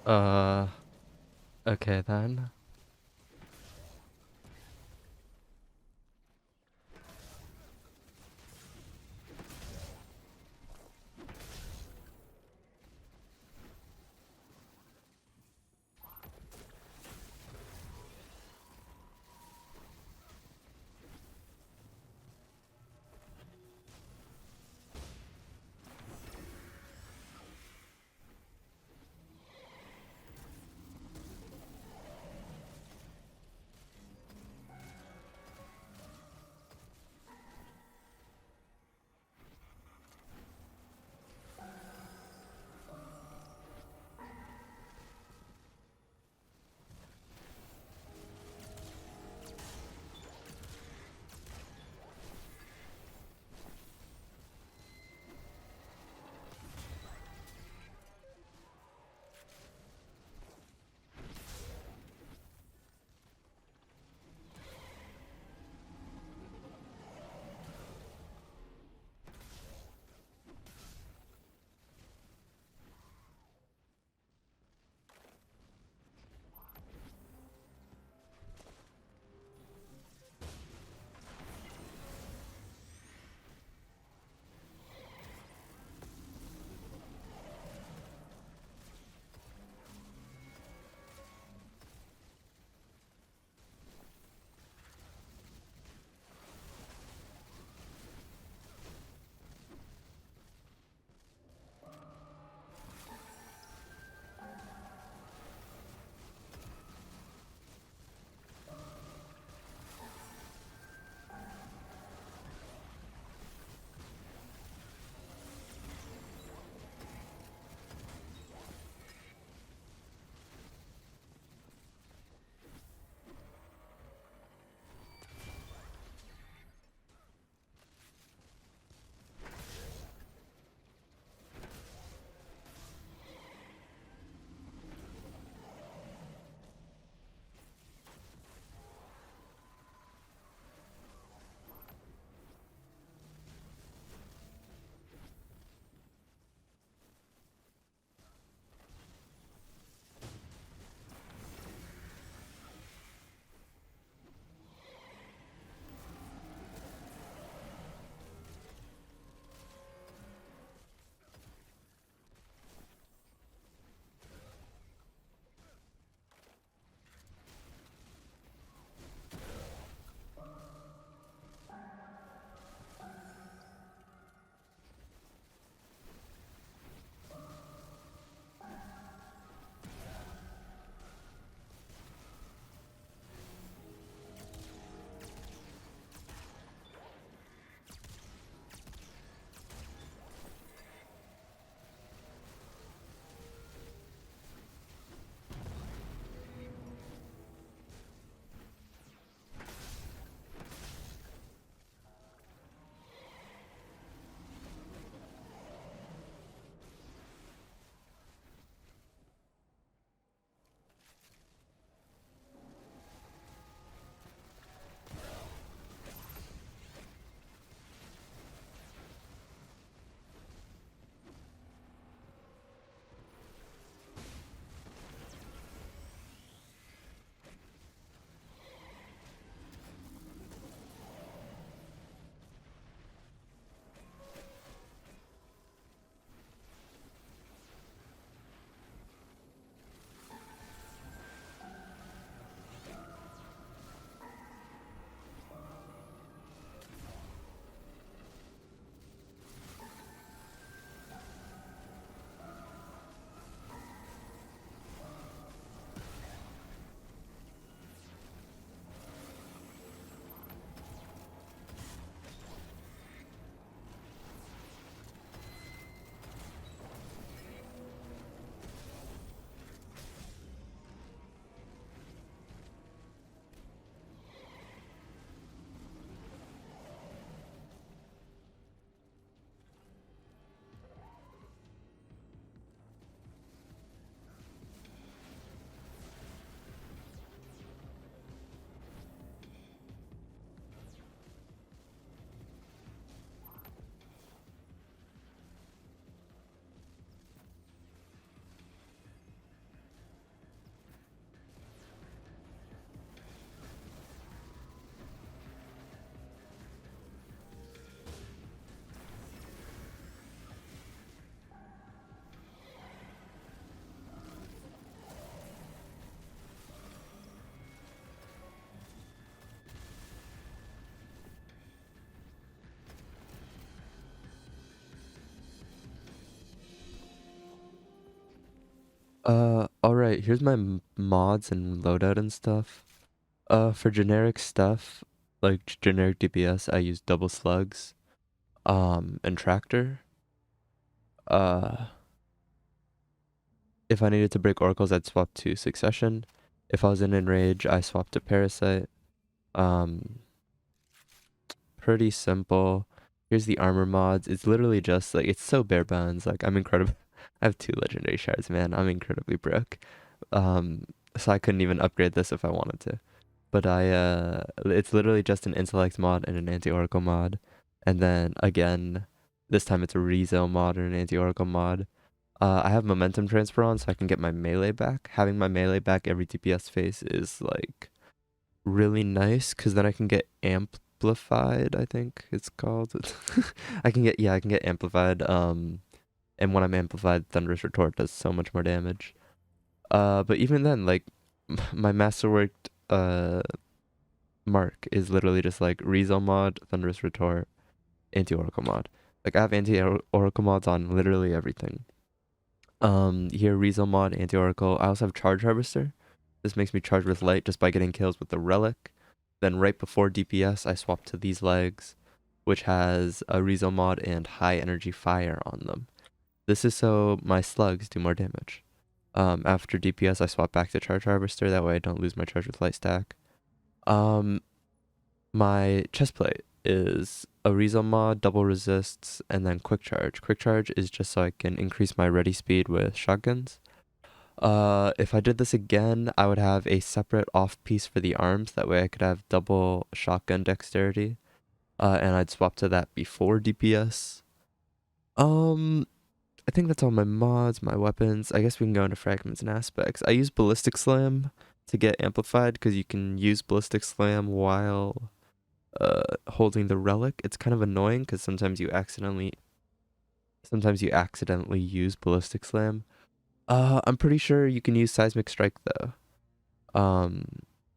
Uh, okay then. Alright, here's my mods and loadout and stuff. For generic stuff, like generic DPS, I use double slugs, and tractor. Uh, if I needed to break oracles, I'd swap to succession. If I was in enrage, I swapped to parasite. Um, Pretty simple. Here's the armor mods. It's literally just like, it's so bare bones. Like, I'm incredible. I have 2 legendary shards, man. I'm incredibly broke. Um, so I couldn't even upgrade this if I wanted to. But it's literally just an intellect mod and an anti-oracle mod. And then again, this time it's a rezo mod and an anti-oracle mod. I have momentum transfer on so I can get my melee back. Having my melee back every DPS phase is like really nice because then I can get amplified, I think it's called. I can get amplified. And when I'm amplified, thunderous retort does so much more damage. But even then, like my masterworked mark is literally just like rezo mod, thunderous retort, anti-oracle mod. Like I have anti-oracle mods on literally everything. Here rezo mod, anti-oracle. I also have charge harvester. This makes me charge with light just by getting kills with the relic. Then right before DPS, I swap to these legs, which has a rezo mod and high energy fire on them. This is so my slugs do more damage. After DPS, I swap back to charge harvester. That way I don't lose my charge with light stack. My chestplate is a rezo mod, double resists, and then quick charge. Quick charge is just so I can increase my ready speed with shotguns. If I did this again, I would have a separate off piece for the arms. That way I could have double shotgun dexterity. And I'd swap to that before DPS. I think that's all my mods, my weapons. I guess we can go into fragments and aspects. I use ballistic slam to get amplified because you can use ballistic slam while holding the relic. It's kind of annoying because sometimes you accidentally use ballistic slam. I'm pretty sure you can use seismic strike though.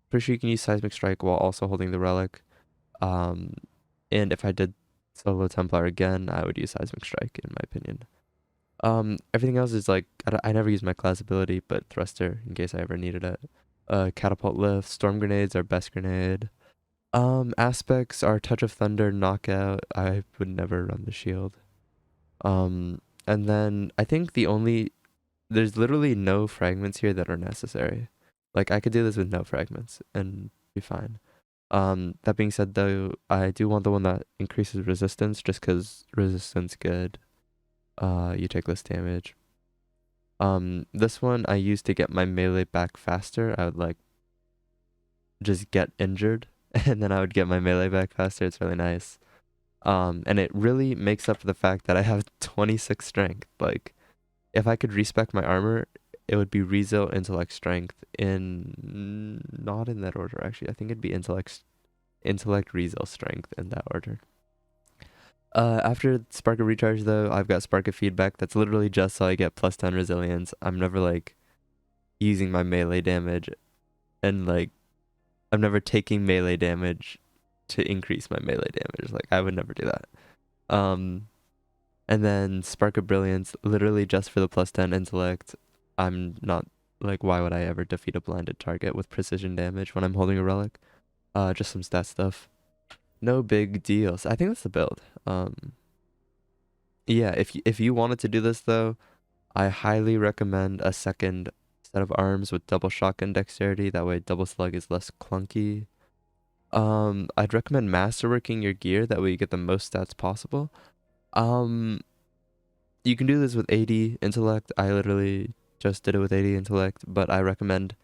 Pretty sure you can use seismic strike while also holding the relic. And if I did solo templar again, I would use seismic strike in my opinion. Everything else is like I never use my class ability, but thruster in case I ever needed it. Catapult lift, storm grenades are best grenade. Aspects are touch of thunder, knockout. I would never run the shield. And then I think there's literally no fragments here that are necessary. Like I could do this with no fragments and be fine. That being said though, I do want the one that increases resistance just because resistance good. You take less damage. This one I used to get my melee back faster. I would like just get injured and then I would get my melee back faster. It's really nice. And it really makes up for the fact that I have 26 strength. Like, if I could respec my armor, it would be rezo, intellect, strength not in that order actually. I think it'd be intellect, rezo, strength in that order. After Spark of Recharge though, I've got Spark of Feedback. That's literally just so I get plus 10 resilience. I'm never like using my melee damage and like I'm never taking melee damage to increase my melee damage. Like I would never do that. And then Spark of Brilliance, literally just for the plus 10 intellect. I'm not like, why would I ever defeat a blinded target with precision damage when I'm holding a relic? Just some stat stuff. No big deals. I think that's the build. Yeah, if you wanted to do this though, I highly recommend a second set of arms with double shotgun dexterity. That way double slug is less clunky. I'd recommend masterworking your gear. That way you get the most stats possible. You can do this with 80 intellect. I literally just did it with 80 intellect, but I recommend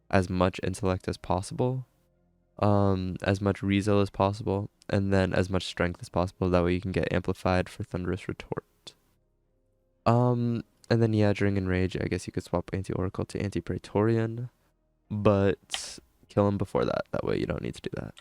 as much intellect as possible. As much rezo as possible, and then as much strength as possible. That way you can get amplified for thunderous retort. And then yeah, during enrage, I guess you could swap anti-oracle to anti-praetorian, but kill him before that. That way you don't need to do that.